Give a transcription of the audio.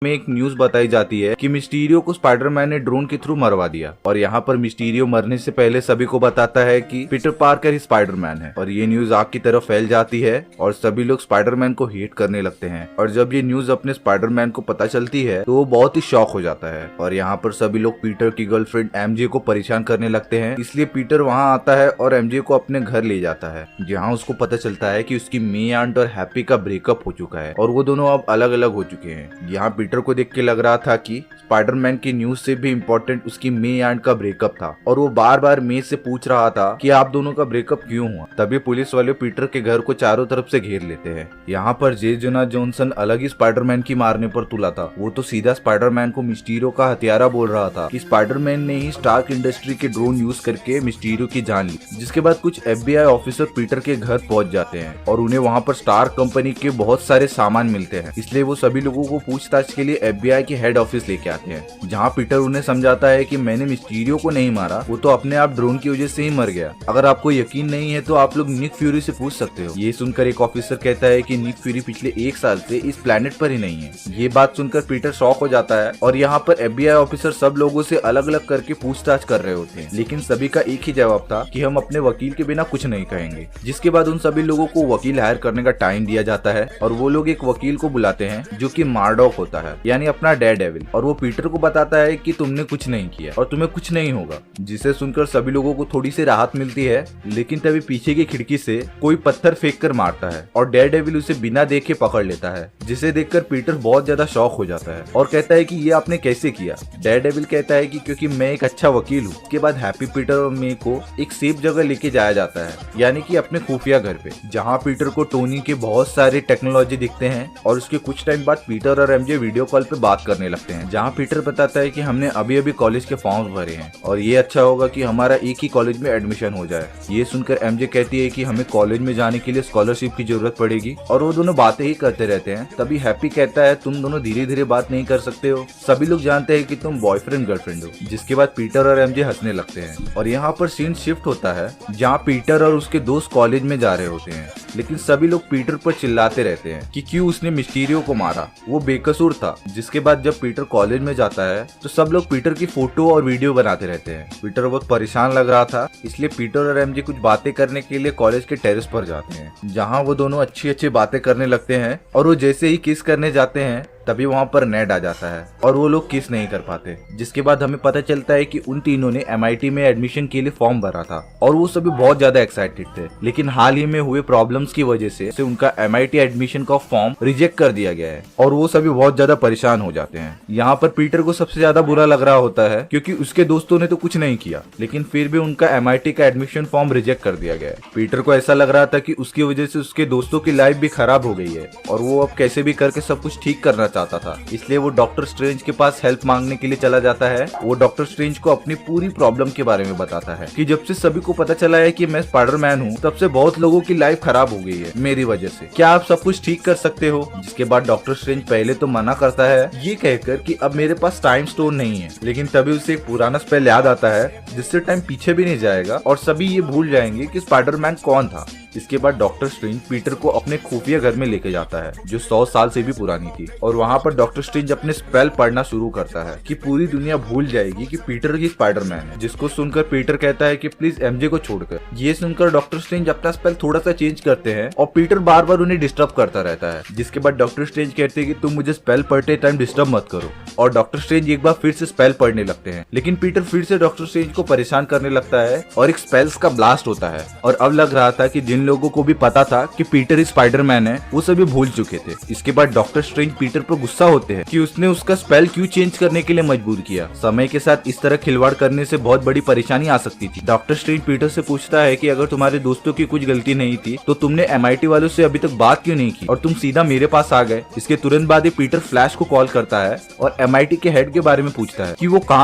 में एक न्यूज बताई जाती है कि मिस्टीरियो को स्पाइडरमैन ने ड्रोन के थ्रू मरवा दिया और यहाँ पर मिस्टीरियो मरने से पहले सभी को बताता है कि पीटर पार्कर ही स्पाइडरमैन है और ये न्यूज आग की तरफ फैल जाती है और सभी लोग स्पाइडरमैन को हेट करने लगते हैं। और जब ये न्यूज अपने स्पाइडरमैन को पता चलती है तो वो बहुत ही शॉक हो जाता है और यहाँ पर सभी लोग पीटर की गर्लफ्रेंड एमजे को परेशान करने लगते हैं। इसलिए पीटर वहाँ आता है और एमजे को अपने घर ले जाता है, जहाँ उसको पता चलता है कि उसकी मे आंट और हैप्पी का ब्रेकअप हो चुका है और वो दोनों अब अलग अलग हो चुके हैं। यहाँ पीटर को देख के लग रहा था कि स्पाइडरमैन की न्यूज से भी इम्पोर्टेंट उसकी मे आंट का ब्रेकअप था और वो बार बार मे से पूछ रहा था कि आप दोनों का ब्रेकअप क्यों हुआ। तभी पुलिस वाले पीटर के घर को चारों तरफ से घेर लेते हैं। यहाँ पर जे जोना जॉनसन अलग ही स्पाइडरमैन की मारने पर तुला था। वो तो सीधा स्पाइडरमैन को मिस्टीरियो का हत्यारा बोल रहा था कि स्पाइडरमैन ने ही स्टार्क इंडस्ट्री के ड्रोन यूज करके मिस्टीरियो की जान ली। जिसके बाद कुछ FBI ऑफिसर पीटर के घर पहुंच जाते हैं और उन्हें वहाँ पर स्टार्क कंपनी के बहुत सारे सामान मिलते हैं। इसलिए वो सभी लोगों को पूछताछ के लिए FBI के हेड ऑफिस लेके आते हैं, जहाँ पीटर उन्हें समझाता है कि मैंने मिस्टीरियो को नहीं मारा, वो तो अपने आप ड्रोन की वजह से ही मर गया। अगर आपको यकीन नहीं है तो आप लोग निक फ्यूरी से पूछ सकते हो। ये सुनकर एक ऑफिसर कहता है कि निक फ्यूरी पिछले 1 साल से इस प्लेनेट पर ही नहीं है। ये बात सुनकर पीटर शॉक हो जाता है और यहाँ पर FBI ऑफिसर सब लोगों से अलग अलग करके पूछताछ कर रहे होते हैं, लेकिन सभी का एक ही जवाब था कि हम अपने वकील के बिना कुछ नहीं कहेंगे। जिसके बाद उन सभी लोगों को वकील हायर करने का टाइम दिया जाता है और वो लोग एक वकील को बुलाते हैं जो कि मार्डॉक होता है, यानी अपना डेयरडेविल, और वो पीटर को बताता है कि तुमने कुछ नहीं किया और तुम्हें कुछ नहीं होगा। जिसे सुनकर सभी लोगों को थोड़ी सी राहत मिलती है, लेकिन तभी पीछे की खिड़की से कोई पत्थर फेंक कर मारता है और डेयरडेविल उसे बिना देखे पकड़ लेता है, जिसे देखकर पीटर बहुत ज्यादा शॉक हो जाता है और कहता है कि ये आपने कैसे किया। डेयरडेविल कहता है कि क्योंकि मैं एक अच्छा वकील हूँ। उसके बाद हैप्पी पीटर और मे को एक सेफ जगह लेके जाया जाता है, यानी कि अपने खुफिया घर पे, जहाँ पीटर को टोनी के बहुत सारे टेक्नोलॉजी दिखते हैं और उसके कुछ टाइम बाद पीटर और एमजे वीडियो कॉल पे बात करने लगते हैं, जहाँ पीटर बताता है कि हमने अभी अभी कॉलेज के फॉर्म भरे हैं और ये अच्छा होगा कि हमारा एक ही कॉलेज में एडमिशन हो जाए। ये सुनकर एमजे कहती है कि हमें कॉलेज में जाने के लिए स्कॉलरशिप की जरूरत पड़ेगी और वो दोनों बातें ही करते रहते हैं। तभी हैप्पी कहता है तुम दोनों धीरे धीरे बात नहीं कर सकते हो, सभी लोग जानते हैं कि तुम बॉयफ्रेंड गर्लफ्रेंड हो। जिसके बाद पीटर और एमजे हंसने लगते हैं और यहाँ पर सीन शिफ्ट होता है जहाँ पीटर और उसके दोस्त कॉलेज में जा रहे होते हैं, लेकिन सभी लोग पीटर पर चिल्लाते रहते हैं कि क्यों उसने मिस्टीरियो को मारा, वो बेकसूर था। जिसके बाद जब पीटर कॉलेज में जाता है तो सब लोग पीटर की फोटो और वीडियो बनाते रहते हैं। पीटर बहुत परेशान लग रहा था, इसलिए पीटर और एमजे कुछ बातें करने के लिए कॉलेज के टेरेस पर जाते हैं, जहाँ वो दोनों अच्छी अच्छी बातें करने लगते हैं और वो जैसे ही किस करने जाते हैं तभी वहाँ पर नेड आ जाता है और वो लोग किस नहीं कर पाते। जिसके बाद हमें पता चलता है कि उन तीनों ने MIT में एडमिशन के लिए फॉर्म भरा था और वो सभी बहुत ज्यादा एक्साइटेड थे, लेकिन हाल ही में हुए प्रॉब्लम्स की वजह से उनका MIT एडमिशन का फॉर्म रिजेक्ट कर दिया गया है और वो सभी बहुत ज्यादा परेशान हो जाते हैं। यहाँ पर पीटर को सबसे ज्यादा बुरा लग रहा होता है क्योंकि उसके दोस्तों ने तो कुछ नहीं किया, लेकिन फिर भी उनका MIT का एडमिशन फॉर्म रिजेक्ट कर दिया गया है। पीटर को ऐसा लग रहा था कि उसकी वजह से उसके दोस्तों की लाइफ भी खराब हो गई है और वो अब कैसे भी करके सब कुछ ठीक करना चाहता था। इसलिए वो डॉक्टर स्ट्रेंज के पास हेल्प मांगने के लिए चला जाता है। वो डॉक्टर स्ट्रेंज को अपनी पूरी प्रॉब्लम के बारे में बताता है कि जब से सभी को पता चला है कि मैं स्पाइडरमैन हूँ, तब से बहुत लोगों की लाइफ खराब हो गई है मेरी वजह से, क्या आप सब कुछ ठीक कर सकते हो। जिसके बाद डॉक्टर स्ट्रेंज पहले तो मना करता है ये कहकर कि अब मेरे पास टाइम स्टोन नहीं है, लेकिन तभी उसे एक पुराना स्पेल याद आता है जिससे टाइम पीछे भी नहीं जाएगा और सभी ये भूल जाएंगे कि स्पाइडरमैन कौन था। इसके बाद डॉक्टर स्ट्रेंज पीटर को अपने खुफिया घर में लेके जाता है जो 100 साल से भी पुरानी थी और वहाँ पर डॉक्टर स्ट्रेंज अपने स्पेल पढ़ना शुरू करता है कि पूरी दुनिया भूल जाएगी कि पीटर ही स्पाइडरमैन है। जिसको सुनकर पीटर कहता है कि प्लीज एमजे को छोड़कर। ये सुनकर डॉक्टर स्ट्रेंज अपना स्पेल थोड़ा सा चेंज करते हैं और पीटर बार बार उन्हें डिस्टर्ब करता रहता है। जिसके बाद डॉक्टर स्ट्रेंज कहते हैं कि तुम मुझे स्पेल पढ़ते टाइम डिस्टर्ब मत करो और डॉक्टर स्ट्रेंज एक बार फिर से स्पेल पढ़ने लगते हैं, लेकिन पीटर फिर से डॉक्टर स्ट्रेंज को परेशान करने लगता है और एक स्पेल्स का ब्लास्ट होता है। और अब लग रहा था कि जिन लोगों को भी पता था कि पीटर ही स्पाइडरमैन है वो सभी भूल चुके थे। इसके बाद डॉक्टर स्ट्रेंज पीटर पर गुस्सा होते हैं कि उसने उसका स्पेल क्यों चेंज करने के लिए मजबूर किया। समय के साथ इस तरह खिलवाड़ करने से बहुत बड़ी परेशानी आ सकती थी। डॉक्टर स्ट्रेंज पीटर से पूछता है कि अगर तुम्हारे दोस्तों की कुछ गलती नहीं थी तो तुमने MIT वालों से अभी तक बात क्यों नहीं की और तुम सीधा मेरे पास आ गए। इसके तुरंत बाद ही पीटर फ्लैश को कॉल करता है और MIT के हेड के बारे में पूछता है कि वो कहाँ